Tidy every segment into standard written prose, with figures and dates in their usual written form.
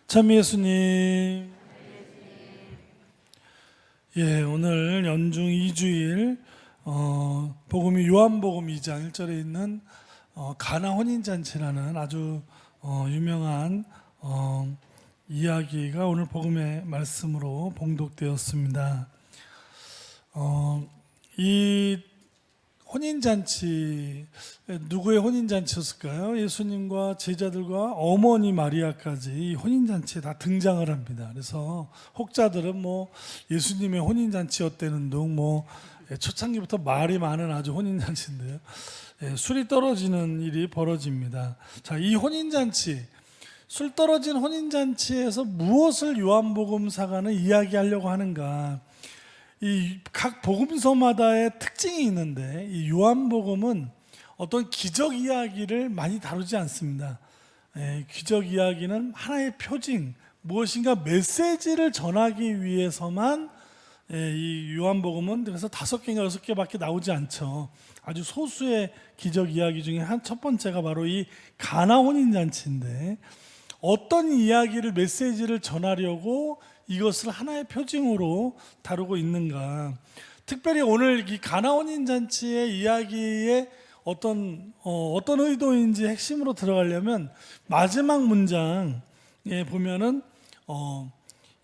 참 예수님. 오늘 연중 2주일 복음이 요한복음 2장 1절에 있는 가나 혼인잔치라는 아주 유명한 이야기가 오늘 복음의 말씀으로 봉독되었습니다. 이 혼인잔치, 누구의 혼인잔치였을까요? 예수님과 제자들과 어머니 마리아까지 이 혼인잔치에 다 등장을 합니다. 그래서 혹자들은 예수님의 혼인잔치였다는 둥, 초창기부터 말이 많은 아주 혼인잔치인데요. 술이 떨어지는 일이 벌어집니다. 자, 이 혼인잔치, 술 떨어진 혼인잔치에서 무엇을 요한복음사가는 이야기하려고 하는가? 이 각 복음서마다의 특징이 있는데 이 요한복음은 어떤 기적 이야기를 많이 다루지 않습니다. 기적 이야기는 하나의 표징, 무엇인가 메시지를 전하기 위해서만 이 요한복음은 그래서 5개인가 6개밖에 나오지 않죠. 아주 소수의 기적 이야기 중에 첫 번째가 바로 이 가나 혼인잔치인데, 어떤 이야기를 메시지를 전하려고 이것을 하나의 표징으로 다루고 있는가. 특별히 오늘 이 가나 혼인잔치의 이야기에 어떤 의도인지 핵심으로 들어가려면 마지막 문장에 보면은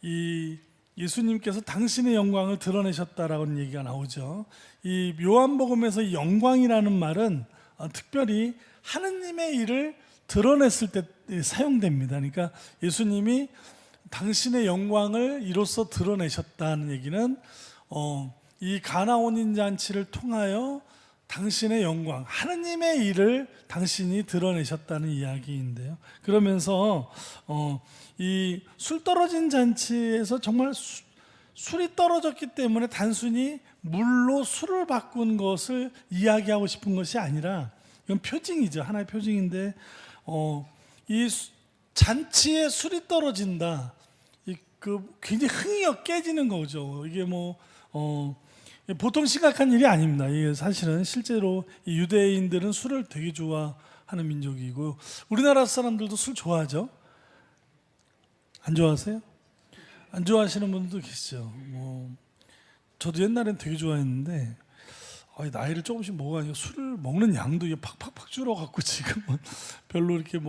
이 예수님께서 당신의 영광을 드러내셨다라는 얘기가 나오죠. 이 요한복음에서 이 영광이라는 말은 특별히 하느님의 일을 드러냈을 때 사용됩니다. 그러니까 예수님이 당신의 영광을 이로써 드러내셨다는 얘기는 이 가나 혼인잔치를 통하여 당신의 영광, 하느님의 일을 당신이 드러내셨다는 이야기인데요. 그러면서 이 술 떨어진 잔치에서 정말 술이 떨어졌기 때문에 단순히 물로 술을 바꾼 것을 이야기하고 싶은 것이 아니라, 이건 표징이죠. 하나의 표징인데 이 잔치에 술이 떨어진다. 굉장히 흥이 깨지는 거죠. 이게 보통 심각한 일이 아닙니다. 이게 사실은 실제로 이 유대인들은 술을 되게 좋아하는 민족이고, 우리나라 사람들도 술 좋아하죠? 안 좋아하세요? 안 좋아하시는 분들도 계시죠. 저도 옛날엔 되게 좋아했는데 나이를 조금씩 먹어가니까 술을 먹는 양도 이게 팍팍팍 줄어갖고 지금은 별로 이렇게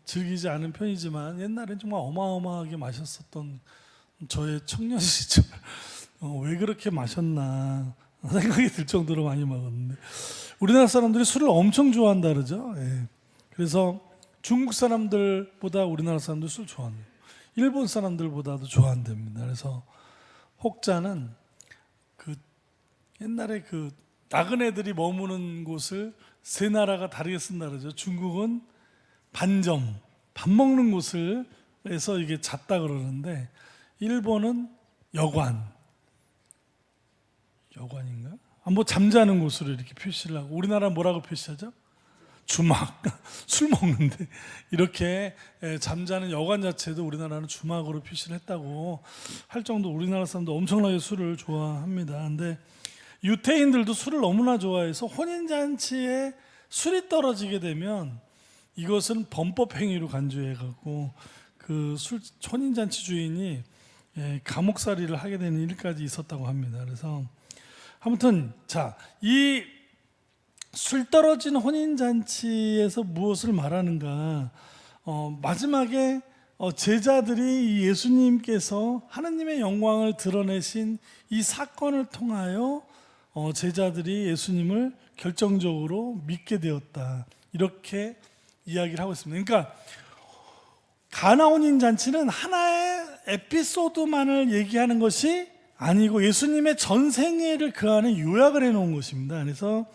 즐기지 않은 편이지만, 옛날엔 정말 어마어마하게 마셨었던 저의 청년 시절 왜 그렇게 마셨나 생각이 들 정도로 많이 먹었는데, 우리나라 사람들이 술을 엄청 좋아한다 그러죠. 그래서 중국 사람들보다 우리나라 사람들 술 좋아합니다. 일본 사람들보다도 좋아한답니다. 그래서 혹자는 옛날에 나그네들이 머무는 곳을 세 나라가 다르게 쓴다 그러죠. 중국은 반점, 밥 먹는 곳을 해서 이게 잤다 그러는데, 일본은 여관인가? 잠자는 곳으로 이렇게 표시를 하고, 우리나라는 뭐라고 표시하죠? 주막. 술 먹는데 이렇게 잠자는 여관 자체도 우리나라는 주막으로 표시를 했다고 할 정도 우리나라 사람도 엄청나게 술을 좋아합니다. 근데 유태인들도 술을 너무나 좋아해서 혼인잔치에 술이 떨어지게 되면 이것은 범법행위로 간주해갖고 혼인잔치 주인이 감옥살이를 하게 되는 일까지 있었다고 합니다. 그래서 아무튼 이 술 떨어진 혼인잔치에서 무엇을 말하는가. 마지막에 제자들이 이 예수님께서 하느님의 영광을 드러내신 이 사건을 통하여 제자들이 예수님을 결정적으로 믿게 되었다, 이렇게 이야기를 하고 있습니다. 그러니까 가나 혼인잔치는 하나의 에피소드만을 얘기하는 것이 아니고 예수님의 전생애를 그 안에 요약을 해놓은 것입니다. 그래서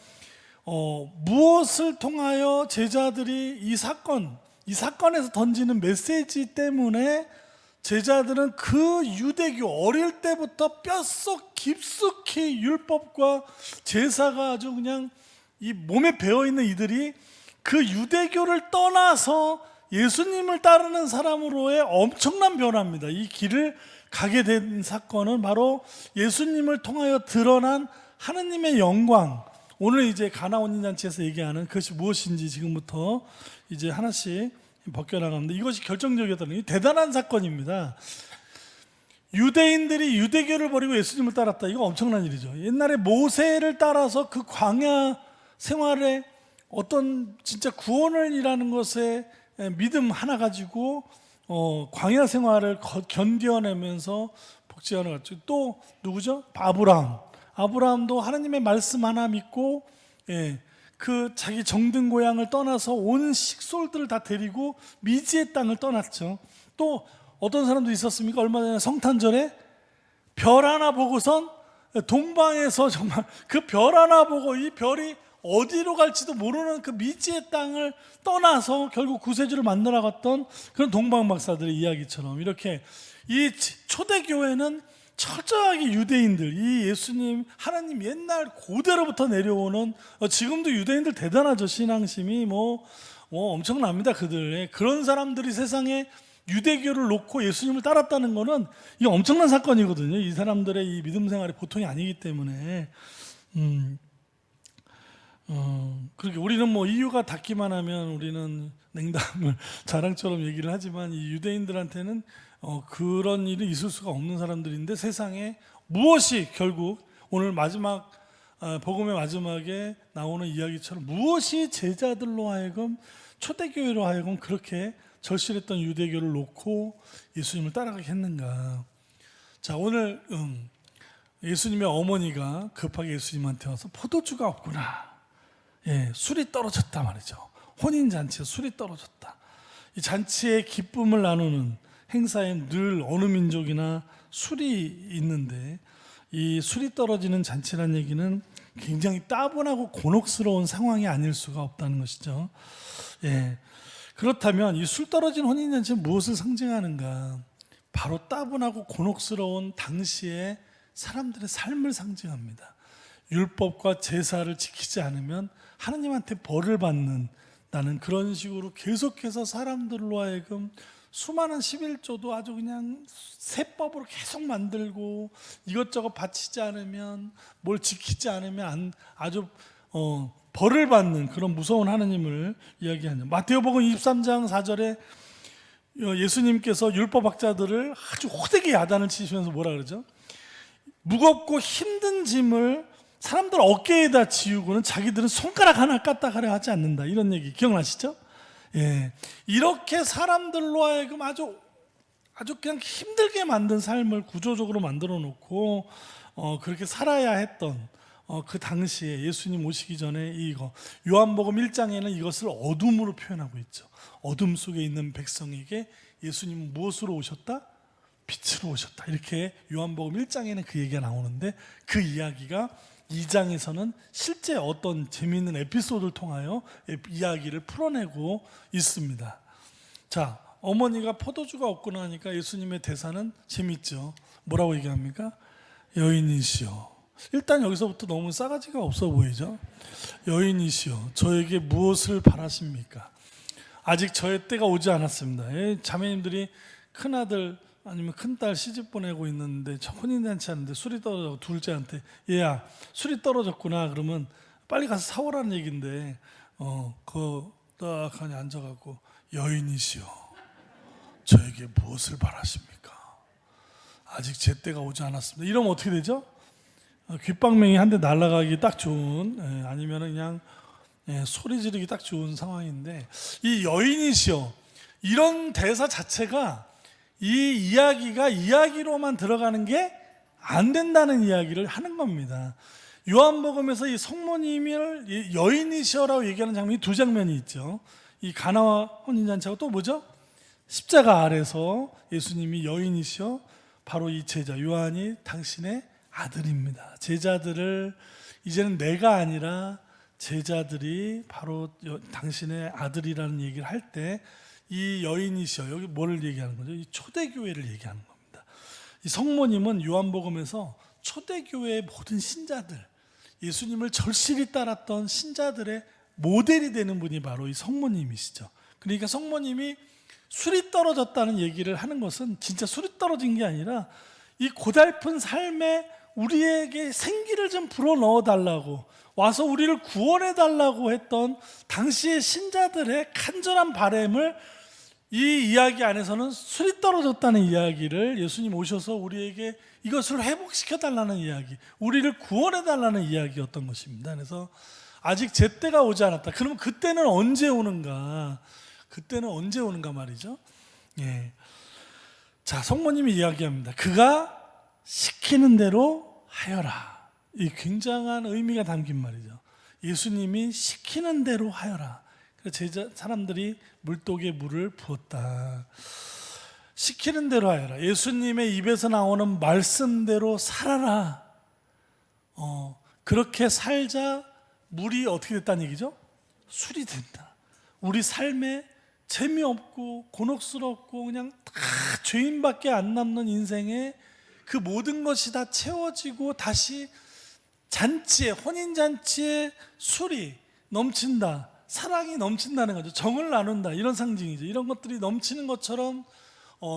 무엇을 통하여 제자들이 이 사건에서 던지는 메시지 때문에 제자들은 유대교 어릴 때부터 뼛속 깊숙이 율법과 제사가 아주 그냥 이 몸에 배어있는 이들이 유대교를 떠나서 예수님을 따르는 사람으로의 엄청난 변화입니다. 이 길을 가게 된 사건은 바로 예수님을 통하여 드러난 하느님의 영광, 오늘 이제 가나 혼인잔치에서 얘기하는 그것이 무엇인지 지금부터 이제 하나씩 벗겨나갑니다. 이것이 결정적이었다는 게 대단한 사건입니다. 유대인들이 유대교를 버리고 예수님을 따랐다. 이거 엄청난 일이죠. 옛날에 모세를 따라서 그 광야 생활에 어떤 진짜 구원을 이라는 것에 믿음 하나 가지고 광야 생활을 견뎌내면서 복지하는 것 같죠. 또 누구죠? 아브라함도 하나님의 말씀 하나 믿고 그 자기 정든 고향을 떠나서 온 식솔들을 다 데리고 미지의 땅을 떠났죠. 또 어떤 사람도 있었습니까? 얼마 전에 성탄절에 별 하나 보고선 동방에서 정말 그 별 하나 보고 이 별이 어디로 갈지도 모르는 그 미지의 땅을 떠나서 결국 구세주를 만나러 갔던 그런 동방 박사들의 이야기처럼 이렇게 이 초대교회는 철저하게 유대인들, 이 예수님, 하나님 옛날 고대로부터 내려오는 지금도 유대인들 대단하죠. 신앙심이 엄청납니다. 그들 그런 사람들이 세상에 유대교를 놓고 예수님을 따랐다는 것은 이게 엄청난 사건이거든요. 이 사람들의 이 믿음 생활이 보통이 아니기 때문에 그렇게 우리는 이유가 닿기만 하면 우리는 냉담을 자랑처럼 얘기를 하지만 이 유대인들한테는 그런 일이 있을 수가 없는 사람들인데 세상에 무엇이 결국 오늘 마지막 복음의 마지막에 나오는 이야기처럼 무엇이 제자들로 하여금 초대교회로 하여금 그렇게 절실했던 유대교를 놓고 예수님을 따라가게 했는가. 자, 오늘 예수님의 어머니가 급하게 예수님한테 와서 포도주가 없구나. 술이 떨어졌다 말이죠. 혼인잔치에 술이 떨어졌다. 이 잔치의 기쁨을 나누는 행사에 늘 어느 민족이나 술이 있는데 이 술이 떨어지는 잔치란 얘기는 굉장히 따분하고 곤혹스러운 상황이 아닐 수가 없다는 것이죠. 그렇다면 이 술 떨어진 혼인잔치는 무엇을 상징하는가? 바로 따분하고 곤혹스러운 당시의 사람들의 삶을 상징합니다. 율법과 제사를 지키지 않으면 하나님한테 벌을 받는다는 그런 식으로 계속해서 사람들로 하여금 수많은 11조도 아주 그냥 세법으로 계속 만들고 이것저것 바치지 않으면 뭘 지키지 않으면 아주 벌을 받는 그런 무서운 하나님을 이야기하는 마태복음 23장 4절에 예수님께서 율법학자들을 아주 호되게 야단을 치시면서 뭐라 그러죠? 무겁고 힘든 짐을 사람들 어깨에다 지우고는 자기들은 손가락 하나 까딱하려 하지 않는다. 이런 얘기 기억나시죠? 이렇게 사람들로 하여금 아주 그냥 힘들게 만든 삶을 구조적으로 만들어 놓고 그렇게 살아야 했던 그 당시에 예수님 오시기 전에 이거 요한복음 1장에는 이것을 어둠으로 표현하고 있죠. 어둠 속에 있는 백성에게 예수님은 무엇으로 오셨다? 빛으로 오셨다. 이렇게 요한복음 1장에는 그 얘기가 나오는데 그 이야기가 2장에서는 실제 어떤 재미있는 에피소드를 통하여 이야기를 풀어내고 있습니다. 자, 어머니가 포도주가 없구나 하니까 예수님의 대사는 재밌죠. 뭐라고 얘기합니까? 여인이시여. 일단 여기서부터 너무 싸가지가 없어 보이죠. 여인이시여, 저에게 무엇을 바라십니까? 아직 저의 때가 오지 않았습니다. 자매님들이 큰아들 아니면 큰딸 시집 보내고 있는데 혼인잔치 하는데 술이 떨어져 둘째한테 얘야 술이 떨어졌구나 그러면 빨리 가서 사오라는 얘기인데 그 딱 하니 앉아갖고 여인이시여 저에게 무엇을 바라십니까? 아직 제 때가 오지 않았습니다. 이러면 어떻게 되죠? 귓방맹이 한 대 날아가기 딱 좋은 아니면 그냥 소리 지르기 딱 좋은 상황인데 이 여인이시여 이런 대사 자체가 이 이야기가 이야기로만 들어가는 게 안 된다는 이야기를 하는 겁니다. 요한복음에서 이 성모님을 여인이시여라고 얘기하는 장면이 두 장면이 있죠. 이 가나와 혼인잔치하고 또 뭐죠? 십자가 아래서 예수님이 여인이시여 바로 이 제자 요한이 당신의 아들입니다. 제자들을 이제는 내가 아니라 제자들이 바로 당신의 아들이라는 얘기를 할 때 이 여인이시여 여기 뭐를 얘기하는 거죠? 이 초대교회를 얘기하는 겁니다. 이 성모님은 요한복음에서 초대교회의 모든 신자들 예수님을 절실히 따랐던 신자들의 모델이 되는 분이 바로 이 성모님이시죠. 그러니까 성모님이 술이 떨어졌다는 얘기를 하는 것은 진짜 술이 떨어진 게 아니라 이 고달픈 삶에 우리에게 생기를 좀 불어넣어 달라고 와서 우리를 구원해 달라고 했던 당시의 신자들의 간절한 바람을 이 이야기 안에서는 술이 떨어졌다는 이야기를 예수님 오셔서 우리에게 이것을 회복시켜 달라는 이야기, 우리를 구원해 달라는 이야기였던 것입니다. 그래서 아직 제때가 오지 않았다. 그러면 그때는 언제 오는가? 그때는 언제 오는가 말이죠. 예. 자, 성모님이 이야기합니다. 그가 시키는 대로 하여라. 이 굉장한 의미가 담긴 말이죠. 예수님이 시키는 대로 하여라. 제자 사람들이 물독에 물을 부었다. 시키는 대로 하여라. 예수님의 입에서 나오는 말씀대로 살아라. 그렇게 살자 물이 어떻게 됐다는 얘기죠? 술이 된다. 우리 삶에 재미없고 곤혹스럽고 그냥 다 죄인밖에 안 남는 인생에 그 모든 것이 다 채워지고 다시 잔치에, 혼인잔치에 술이 넘친다. 사랑이 넘친다는 거죠. 정을 나눈다. 이런 상징이죠. 이런 것들이 넘치는 것처럼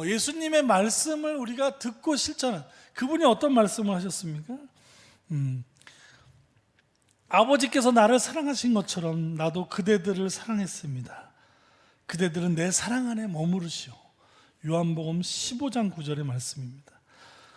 예수님의 말씀을 우리가 듣고 실천한, 그분이 어떤 말씀을 하셨습니까? 아버지께서 나를 사랑하신 것처럼 나도 그대들을 사랑했습니다. 그대들은 내 사랑 안에 머무르시오. 요한복음 15장 9절의 말씀입니다.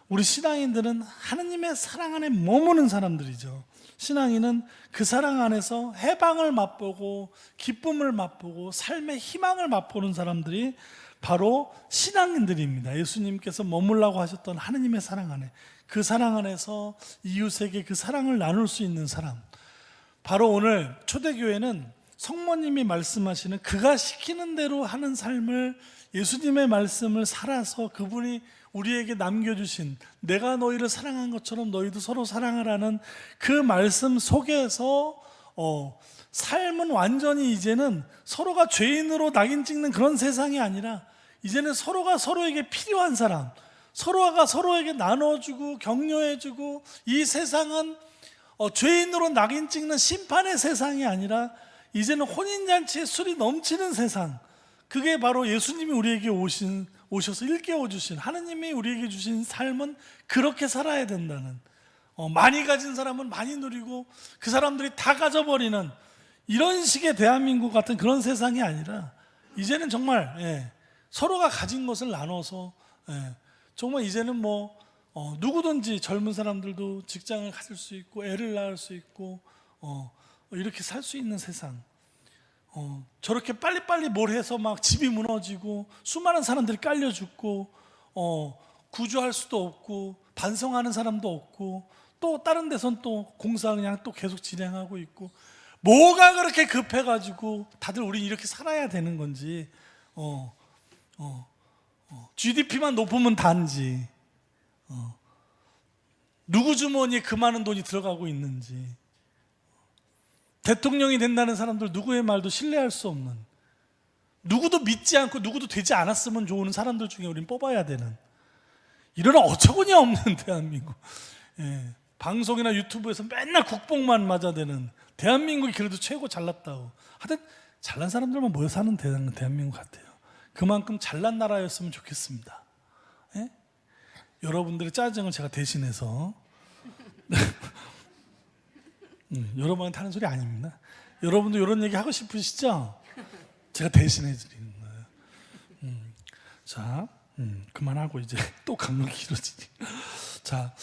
우리 신앙인들은 하느님의 사랑 안에 머무는 사람들이죠. 신앙인은 그 사랑 안에서 해방을 맛보고 기쁨을 맛보고 삶의 희망을 맛보는 사람들이 바로 신앙인들입니다. 예수님께서 머물라고 하셨던 하느님의 사랑 안에, 그 사랑 안에서 이웃에게 그 사랑을 나눌 수 있는 사람, 바로 오늘 초대교회는 성모님이 말씀하시는 그가 시키는 대로 하는 삶을, 예수님의 말씀을 살아서 그분이 우리에게 남겨주신 내가 너희를 사랑한 것처럼 너희도 서로 사랑하라는 그 말씀 속에서 삶은 완전히 이제는 서로가 죄인으로 낙인 찍는 그런 세상이 아니라 이제는 서로가 서로에게 필요한 사람, 서로가 서로에게 나눠주고 격려해주고, 이 세상은 죄인으로 낙인 찍는 심판의 세상이 아니라 이제는 혼인잔치에 술이 넘치는 세상, 그게 바로 예수님이 우리에게 오셔서 일깨워 주신, 하느님이 우리에게 주신 삶은 그렇게 살아야 된다는, 많이 가진 사람은 많이 누리고 그 사람들이 다 가져버리는 이런 식의 대한민국 같은 그런 세상이 아니라 이제는 정말 서로가 가진 것을 나눠서 정말 이제는 누구든지 젊은 사람들도 직장을 가질 수 있고 애를 낳을 수 있고 이렇게 살 수 있는 세상, 저렇게 빨리빨리 뭘 해서 막 집이 무너지고 수많은 사람들이 깔려 죽고 구조할 수도 없고 반성하는 사람도 없고 또 다른 데선 또 공사 그냥 또 계속 진행하고 있고, 뭐가 그렇게 급해가지고 다들 우리 이렇게 살아야 되는 건지, GDP만 높으면 단지 누구 주머니에 그 많은 돈이 들어가고 있는지, 대통령이 된다는 사람들 누구의 말도 신뢰할 수 없는, 누구도 믿지 않고 누구도 되지 않았으면 좋은 사람들 중에 우린 뽑아야 되는 이런 어처구니 없는 대한민국, 방송이나 유튜브에서 맨날 국뽕만 맞아대는 대한민국이 그래도 최고 잘났다고 하여튼 잘난 사람들만 모여 사는 대한민국 같아요. 그만큼 잘난 나라였으면 좋겠습니다. 여러분들의 짜증을 제가 대신해서 여러분한테 하는 소리 아닙니다. 여러분도 이런 얘기 하고 싶으시죠? 제가 대신해 드리는 거예요. 자, 그만하고 이제 또 강론이 길어지니. 자,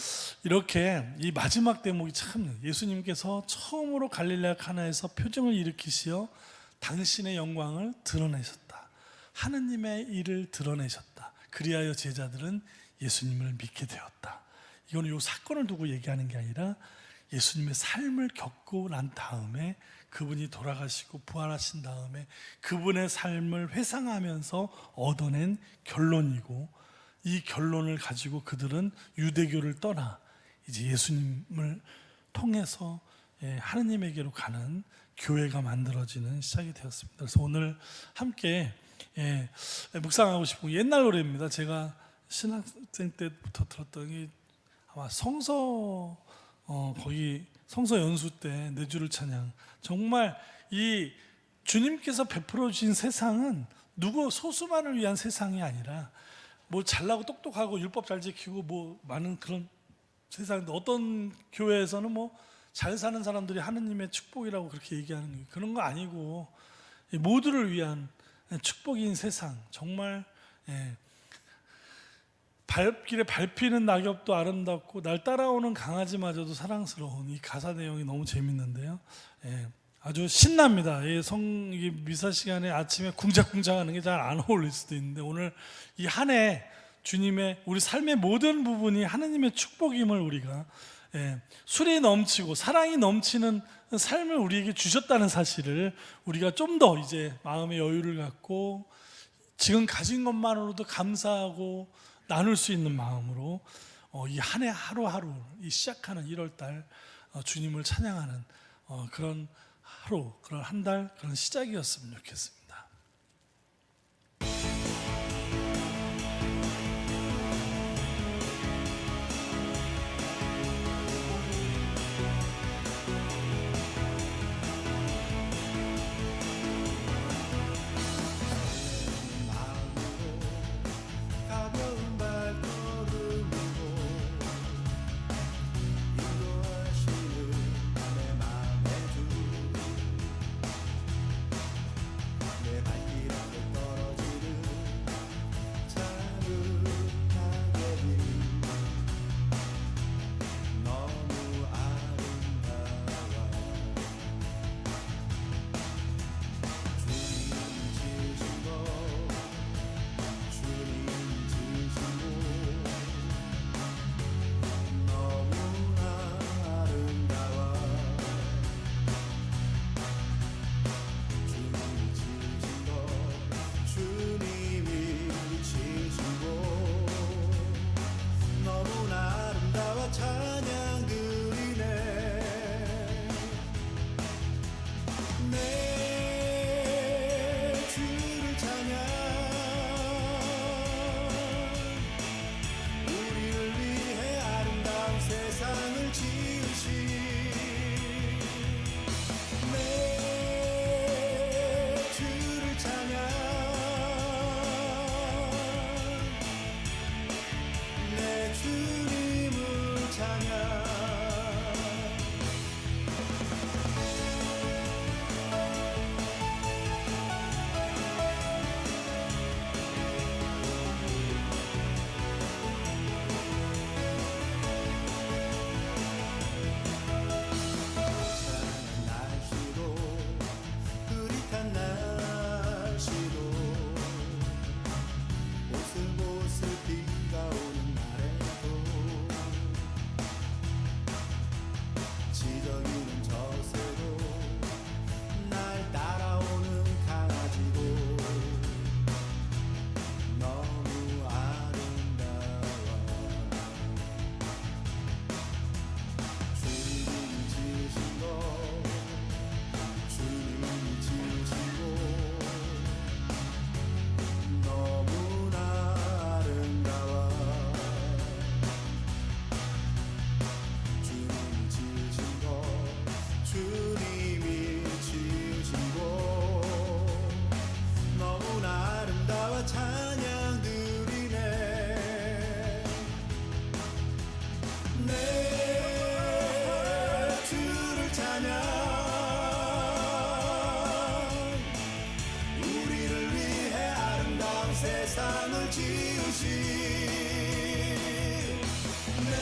이렇게 이 마지막 대목이 참, 예수님께서 처음으로 갈릴레아 카나에서 표정을 일으키시어 당신의 영광을 드러내셨다. 하느님의 일을 드러내셨다. 그리하여 제자들은 예수님을 믿게 되었다. 이거는 이 사건을 두고 얘기하는 게 아니라 예수님의 삶을 겪고 난 다음에, 그분이 돌아가시고 부활하신 다음에 그분의 삶을 회상하면서 얻어낸 결론이고, 이 결론을 가지고 그들은 유대교를 떠나 이제 예수님을 통해서 하느님에게로 가는 교회가 만들어지는 시작이 되었습니다. 그래서 오늘 함께 묵상하고 싶은 옛날 노래입니다. 제가 신학생 때부터 들었던 게 아마 거기 성서 연수 때 내 주를 찬양, 정말 이 주님께서 베풀어 주신 세상은 누구 소수만을 위한 세상이 아니라 뭐 잘나고 똑똑하고 율법 잘 지키고 뭐 많은 그런 세상인데, 어떤 교회에서는 뭐 잘 사는 사람들이 하느님의 축복이라고 그렇게 얘기하는 거예요. 그런 거 아니고 모두를 위한 축복인 세상, 정말 발길에 밟히는 낙엽도 아름답고 날 따라오는 강아지마저도 사랑스러운 이 가사 내용이 너무 재밌는데요. 아주 신납니다. 이게 미사 시간에 아침에 쿵짝쿵짝하는 게 잘 안 어울릴 수도 있는데, 오늘 이 한 해 주님의 우리 삶의 모든 부분이 하느님의 축복임을 우리가 술이 넘치고 사랑이 넘치는 삶을 우리에게 주셨다는 사실을 우리가 좀 더 이제 마음의 여유를 갖고 지금 가진 것만으로도 감사하고 나눌 수 있는 마음으로 이 한 해 하루하루 이 시작하는 1월달 주님을 찬양하는 그런 하루, 그런 한 달, 그런 시작이었으면 좋겠습니다. 세상을 지으신 내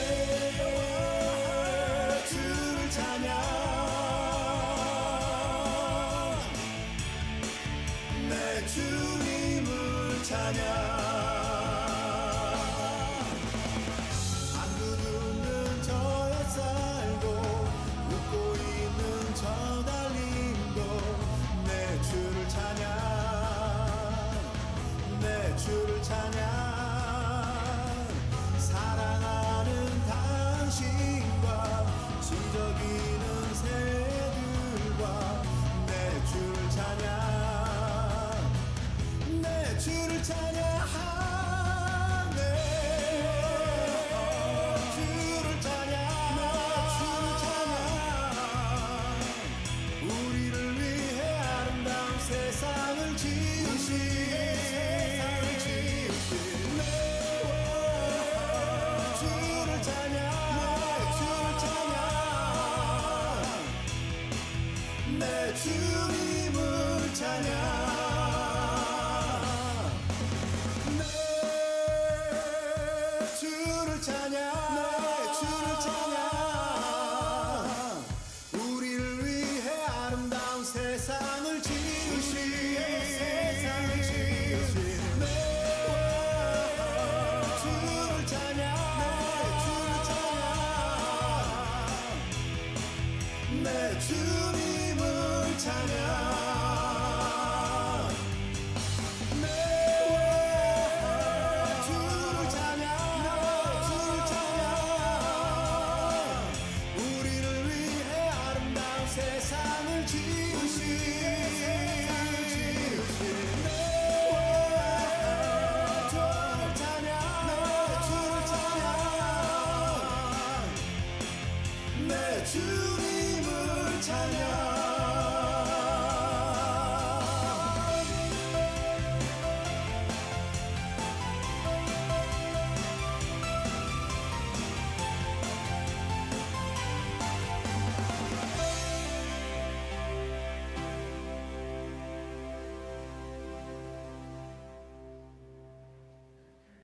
주를 찬양, 내 주님을 찬양. 안구 듣는 저 햇살도 웃고 있는 저 달님도 내 주를 찬양, 내 주를 찬양. 사랑하는 당신과 지저귀는 새들과 내 주를 찬양, 내 주를 찬양.